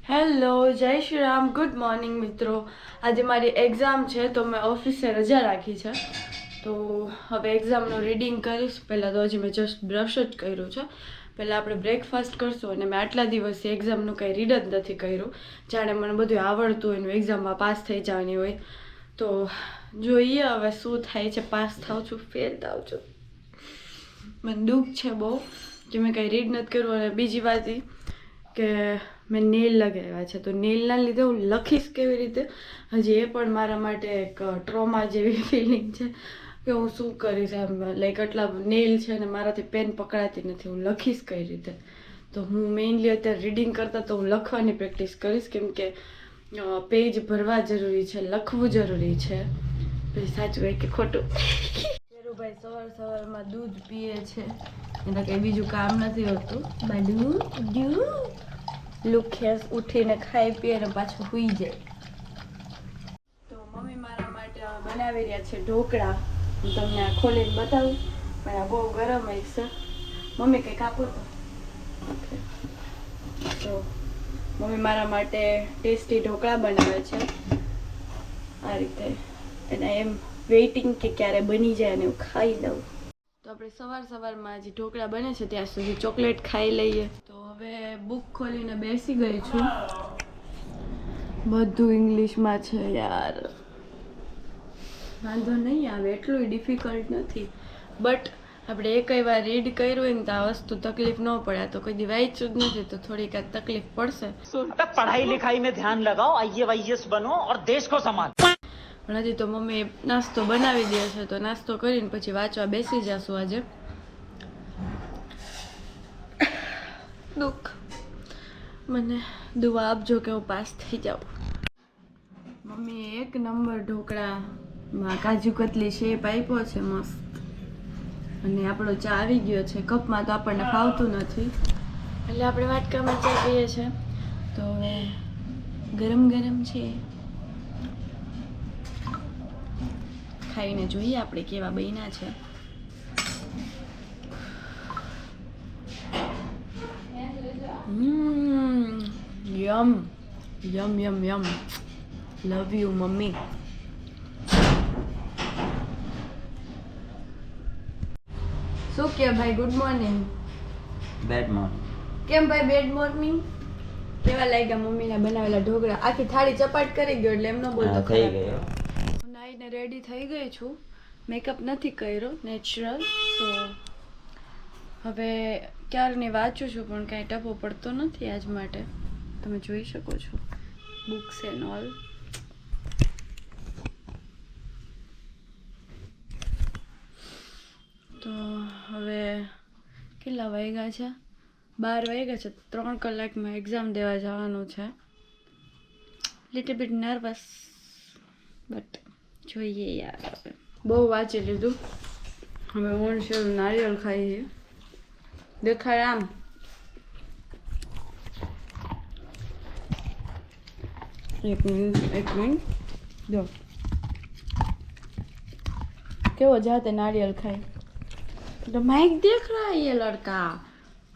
Hello, જય Shri Ram. Good morning મિત્રો. આજે મારી એક્ઝામ છે તો મેં ઓફિસે રજા રાખી છે. તો હવે એક્ઝામનું રીડિંગ કરીશ. પહેલાં તો હજી મેં જસ્ટ બ્રશ જ કર્યું છે. પહેલાં આપણે બ્રેકફાસ્ટ કરશું અને મેં આટલા દિવસથી એક્ઝામનું કંઈ રીડ જ નથી કર્યું. જાણે મને બધું આવડતું હોય ને એક્ઝામમાં પાસ થઈ જવાની હોય. તો જોઈએ હવે શું થાય છે. પાસ થાઉં છું, ફેલ થાઉં છું. મને દુઃખ છે બહુ કે મેં કંઈ રીડ નથી કર્યું. અને બીજી વાત એ કે મેં નેલ લગાવ્યા છે તો નેલના લીધે હું લખીશ કેવી રીતે, હજી એ પણ મારા માટે એક ટ્રોમા જેવી ફિલિંગ છે કે હું શું કરીશ. એમ લાઈક આટલા નેલ છે ને મારાથી પેન પકડાતી નથી, હું લખીશ કઈ રીતે. તો હું મેઇનલી અત્યારે રીડિંગ કરતાં તો હું લખવાની પ્રેક્ટિસ કરીશ, કેમ કે પેજ ભરવા જરૂરી છે, લખવું જરૂરી છે. પછી સાચું હોય કે ખોટું. ભાઈ સવારમાં દૂધ પીએ છે, એના કંઈ બીજું કામ નથી હોતું. બાડું લુખેસ ઉઠીને ખાઈ પીએ ને પાછું સૂઈ જાય. તો મમ્મી મારા માટે બનાવી રહ્યા છે ઢોકળા. હું તમને આ ખોલીને બતાવું, પણ આ બહુ ગરમ હશે. મમ્મી કંઈક આપો તો. ઓકે, તો મમ્મી મારા માટે ટેસ્ટી ઢોકળા બનાવે છે આ રીતે. અને એમ વેઇટિંગ કે ક્યારે બની જાય અને હું ખાઈ લઉં. તો આપણે સવારમાં જે ઢોકળા બને છે ત્યાં સુધી ચોકલેટ ખાઈ લઈએ. તો હવે બુક ખોલીને બેસી ગઈ છું. બધું ઇંગ્લિશમાં છે યાર. વાંધો નહીં આવે, એટલું ડિફિકલ્ટ નથી. બટ આપણે એકઈ વાર રીડ કર્યું હોય ને તો આ વસ્તુ તકલીફ ન પડે. તો કોઈ દી વાંચ્યું જ નથી તો થોડીક આ તકલીફ પડશે. पढ़ाई लिखाई में ध्यान लगाओ, आईएएस बनो और देश को संभालो. પણ હજી તો મમ્મી નાસ્તો બનાવી દે છે તો નાસ્તો કરીને પછી વાંચવા બેસી જશું. આજે દુઃખ, મને દુઆ આપજો કે હું પાસ થઈ જાઉં. મમ્મીએ 1 નંબર ઢોકળામાં કાજુ કતલી શેપ આપ્યો છે મસ્ત. અને આપણો ચા આવી ગયો છે. કપમાં તો આપણને ફાવતું નથી એટલે આપણે વાટકામાં ચા પીએ છીએ. તો હવે ગરમ ગરમ છે, ખાઈને જોઈએ આપણે કેવા બન્યા છે. Yum yum yum yum. Love you mummy. શું કે ભાઈ? Good morning. Bad morning. કેમ ભાઈ બેડ મોર્નિંગ? કેવા લાગ્યા મમ્મીના બનાવેલા ઢોકળા? આખી થાળી ચપાટ કરી ગયો એટલે એમ ન બોલતો. થઈ ગયો. નાઈને રેડી થઈ ગઈ છું. મેકઅપ નથી કર્યો, નેચરલ. સો હવે ક્યારની વાંચું છું પણ કાંઈ ટપો પડતો નથી આજ માટે. તમે જોઈ શકો છો બુક્સ એન્ડ ઓલ. તો હવે કેટલા વાગ્યા છે? 12 વાગ્યા છે. 3 કલાકમાં એક્ઝામ દેવા જવાનું છે. લિટલ બીટ નર્વસ બટ જોઈએ યાર. હવે બહુ વાંચી લીધું. હવે હું નારિયેળ ખાઈએ. દેખાય આમ. એક મિનિટ જો કેવો જાતે नारियल खाए. तो माइक देख रहा है ये लड़का.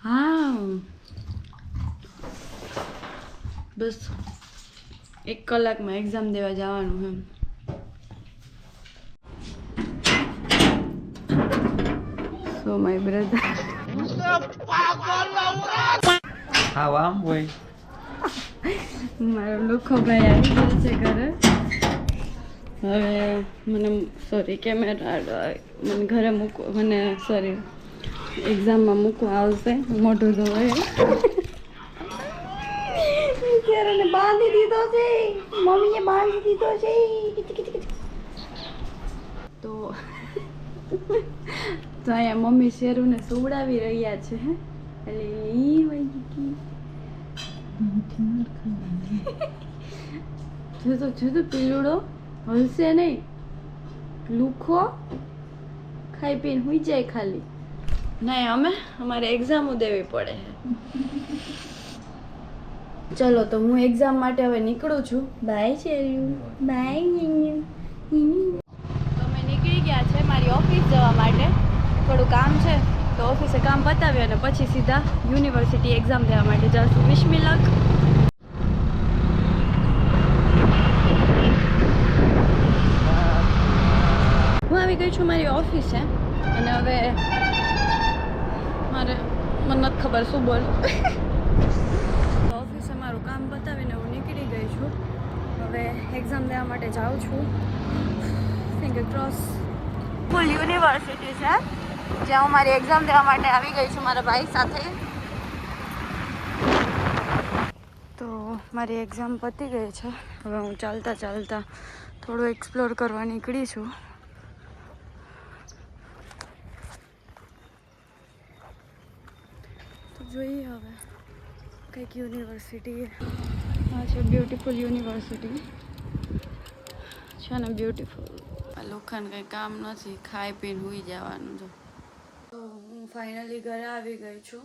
हाँ बस 1 કલાકમાં એક્ઝામ દેવા જવાનું એમ. સો માય બ્રધર. હા આમ હોય. મારો લુખો ભાઈ આવી ગયો છે ઘરે. હવે મને સોરી કેમેરા મને ઘરે મૂકવા, મને સોરી એક્ઝામમાં મૂકવા આવશે. મોઢું ધોવાય. ત્યારે બાંધી દીધો છે, મમ્મીએ બાંધી દીધો છે. તો અહીંયા મમ્મી શેરુને સુવડાવી રહ્યા છે. એટલે ઈ વાગી જુદો પીલુડો હલશે નહીં. લુખો ખાઈ પીને હુઈ જાય ખાલી. નહીં અમારે એક્ઝામો દેવી પડે. ચલો તો હું એક્ઝામ માટે હવે નીકળું છું. Bye Sheru, bye. તમે નીકળી ગયા છે મારી ઓફિસ જવા માટે. થોડું કામ છે તો ઓફિસે કામ પતાવી અને પછી સીધા યુનિવર્સિટી એક્ઝામ દેવા માટે જાઉં છું. વિશ મી લક. ઓફિસે અને હવે મને નથી ખબર શું બોલ ઓફિસે મારું કામ બતાવીને હું નીકળી ગઈ છું. હવે એક્ઝામ દેવા માટે જાઉં છું. Finger cross. ફૂલ યુનિવર્સિટી છે જ્યાં હું મારી એક્ઝામ દેવા માટે આવી ગઈ છું મારા ભાઈ સાથે. તો મારી એક્ઝામ પતી ગઈ છે. હવે હું ચાલતા ચાલતા થોડું એક્સપ્લોર કરવા નીકળી છું. તો જોઈએ હવે કંઈક યુનિવર્સિટી આ છે. બ્યુટીફુલ યુનિવર્સિટી છે ને બ્યુટીફુલ. આ લોકોને કંઈ કામ નથી, ખાઈ પીને સૂઈ જવાનું છે. તો હું ફાઇનલી ઘરે આવી ગઈ છું.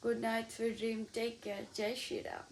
Good night, sweet dream, take care, જય શ્રી રામ.